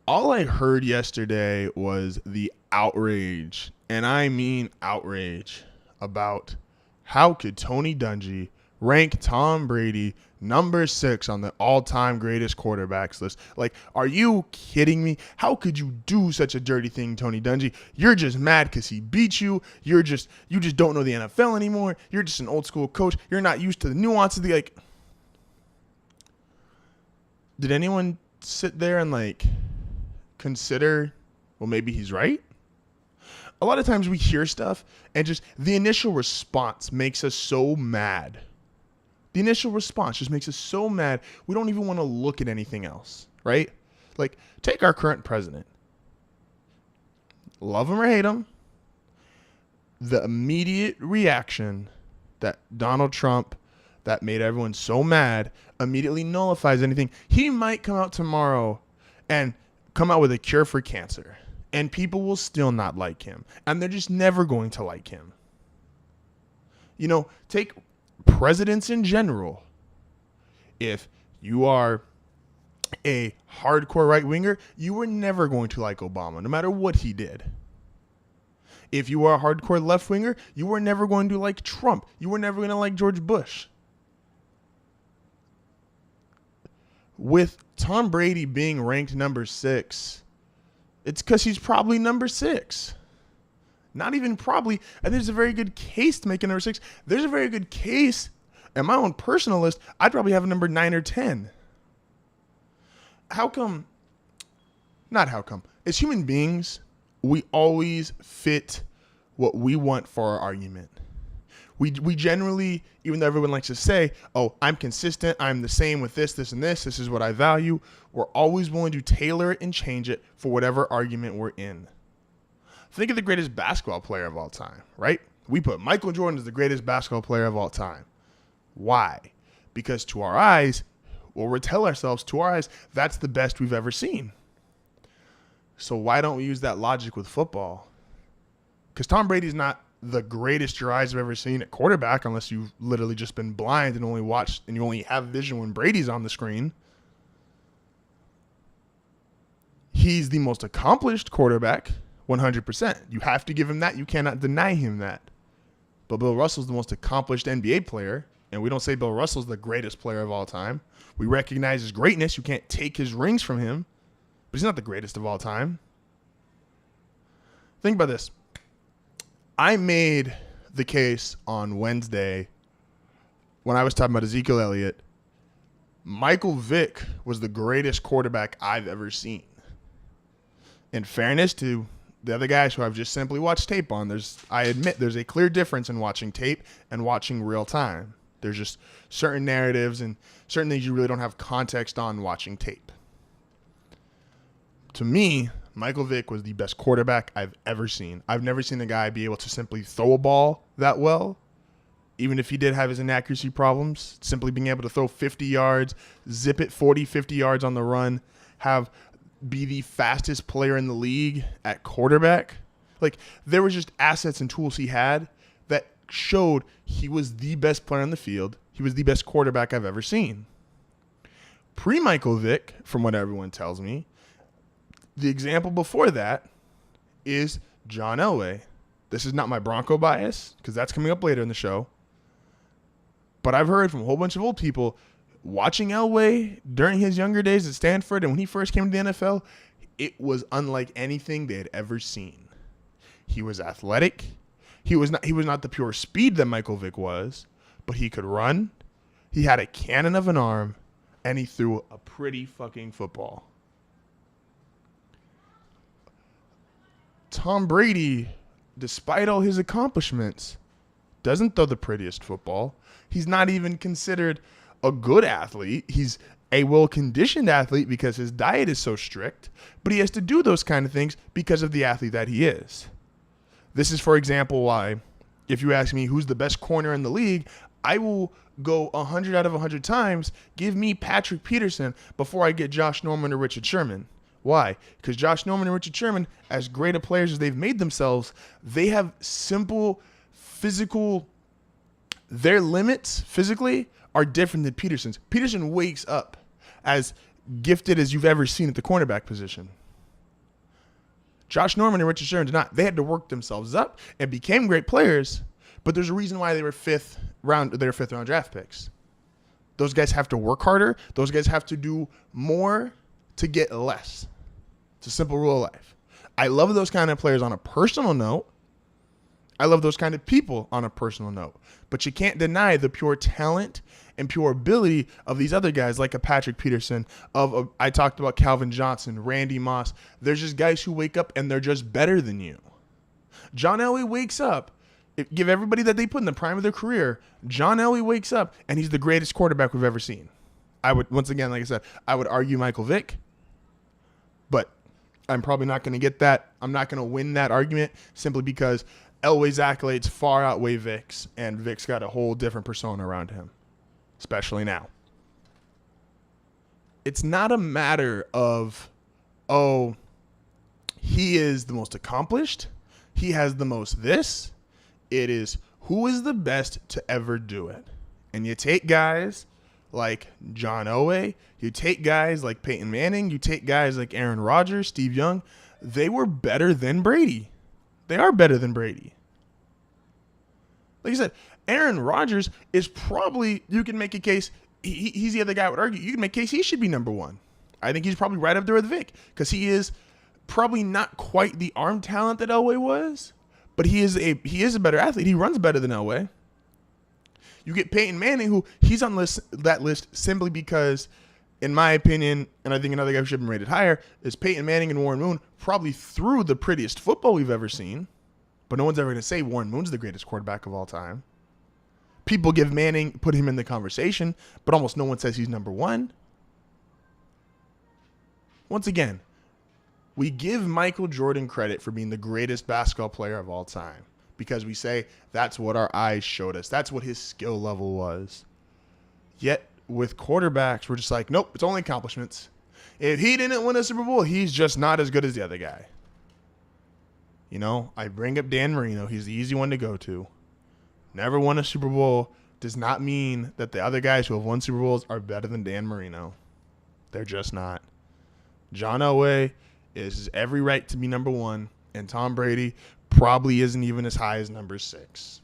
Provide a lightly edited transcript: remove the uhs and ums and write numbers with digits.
All I heard yesterday was the outrage, and I mean outrage, about how could Tony Dungy rank Tom Brady number 6 on the all-time greatest quarterbacks list. Like, are you kidding me? How could you do such a dirty thing, Tony Dungy? You're just mad because he beat you. You just don't know the NFL anymore. You're just an old school coach. You're not used to the nuances. Did anyone sit there and consider, well, maybe he's right? A lot of times we hear stuff and just the initial response makes us so mad. The initial response just makes us so mad we don't even want to look at anything else, right? Like, take our current president. Love him or hate him, the immediate reaction that Donald Trump, that made everyone so mad, immediately nullifies anything. He might come out tomorrow and come out with a cure for cancer, and people will still not like him, and they're just never going to like him. You know, take presidents in general. If you are a hardcore right winger, you were never going to like Obama, no matter what he did. If you are a hardcore left winger, you were never going to like Trump. You were never going to like George Bush. With Tom Brady being ranked number 6, it's because he's probably number 6. Not even probably. And there's a very good case to make a number 6. There's a very good case. In my own personal list, I'd probably have a number 9 or 10. How come? Not how come. As human beings, we always fit what we want for our argument. We generally, even though everyone likes to say, oh, I'm consistent, I'm the same with this, this, and this is what I value, we're always willing to tailor it and change it for whatever argument we're in. Think of the greatest basketball player of all time, right? We put Michael Jordan as the greatest basketball player of all time. Why? Because to our eyes, or we tell ourselves to our eyes, that's the best we've ever seen. So why don't we use that logic with football? Because Tom Brady's not the greatest your eyes have ever seen at quarterback, unless you've literally just been blind and only watched and you only have vision when Brady's on the screen. He's the most accomplished quarterback, 100%. You have to give him that. You cannot deny him that. But Bill Russell's the most accomplished NBA player, and we don't say Bill Russell's the greatest player of all time. We recognize his greatness. You can't take his rings from him, but he's not the greatest of all time. Think about this. I made the case on Wednesday when I was talking about Ezekiel Elliott. Michael Vick was the greatest quarterback I've ever seen. In fairness to the other guys who I've just simply watched tape on, I admit there's a clear difference in watching tape and watching real time. There's just certain narratives and certain things you really don't have context on watching tape. To me, Michael Vick was the best quarterback I've ever seen. I've never seen a guy be able to simply throw a ball that well, even if he did have his inaccuracy problems. Simply being able to throw 50 yards, zip it 40, 50 yards on the run, be the fastest player in the league at quarterback. Like, there was just assets and tools he had that showed he was the best player on the field. He was the best quarterback I've ever seen. Pre-Michael Vick, from what everyone tells me, the example before that is John Elway. This is not my Bronco bias, because that's coming up later in the show. But I've heard from a whole bunch of old people watching Elway during his younger days at Stanford and when he first came to the NFL, it was unlike anything they had ever seen. He was athletic. He was not the pure speed that Michael Vick was, but he could run. He had a cannon of an arm, and he threw a pretty fucking football. Tom Brady, despite all his accomplishments, doesn't throw the prettiest football. He's not even considered a good athlete. He's a well-conditioned athlete because his diet is so strict, but he has to do those kind of things because of the athlete that he is. This is, for example, why, if you ask me who's the best corner in the league, I will go 100 out of 100 times, give me Patrick Peterson before I get Josh Norman or Richard Sherman. Why? Because Josh Norman and Richard Sherman, as great a players as they've made themselves, they have simple physical, their limits physically are different than Peterson's. Peterson wakes up as gifted as you've ever seen at the cornerback position. Josh Norman and Richard Sherman did not. They had to work themselves up and became great players, but there's a reason why they were fifth round draft picks. Those guys have to work harder. Those guys have to do more to get less. It's a simple rule of life. I love those kind of players on a personal note. I love those kind of people on a personal note. But you can't deny the pure talent and pure ability of these other guys like a Patrick Peterson. I talked about Calvin Johnson, Randy Moss. There's just guys who wake up and they're just better than you. John Elway wakes up. Give everybody that they put in the prime of their career, John Elway wakes up and he's the greatest quarterback we've ever seen. I would, once again, like I said, I would argue Michael Vick, but I'm probably not going to get that. I'm not going to win that argument simply because Elway's accolades far outweigh Vick's, and Vick's got a whole different persona around him, especially now. It's not a matter of, oh, he is the most accomplished, he has the most this. It is who is the best to ever do it. And you take guys like John Elway, you take guys like Peyton Manning, you take guys like Aaron Rodgers, Steve Young. They were better than Brady. They are better than Brady. Like I said, Aaron Rodgers is probably, you can make a case, he's the other guy I would argue, you can make a case he should be number one. I think he's probably right up there with Vick because he is probably not quite the arm talent that Elway was. But he is a better athlete. He runs better than Elway. You get Peyton Manning, who he's on that list simply because, in my opinion, and I think another guy who should have been rated higher, is Peyton Manning and Warren Moon probably threw the prettiest football we've ever seen. But no one's ever going to say Warren Moon's the greatest quarterback of all time. People give Manning, put him in the conversation, but almost no one says he's number one. Once again, we give Michael Jordan credit for being the greatest basketball player of all time because we say that's what our eyes showed us. That's what his skill level was. Yet with quarterbacks, we're just like, nope, it's only accomplishments. If he didn't win a Super Bowl, he's just not as good as the other guy. You know, I bring up Dan Marino. He's the easy one to go to. Never won a Super Bowl does not mean that the other guys who have won Super Bowls are better than Dan Marino. They're just not. John Elway is every right to be number one, and Tom Brady probably isn't even as high as number 6.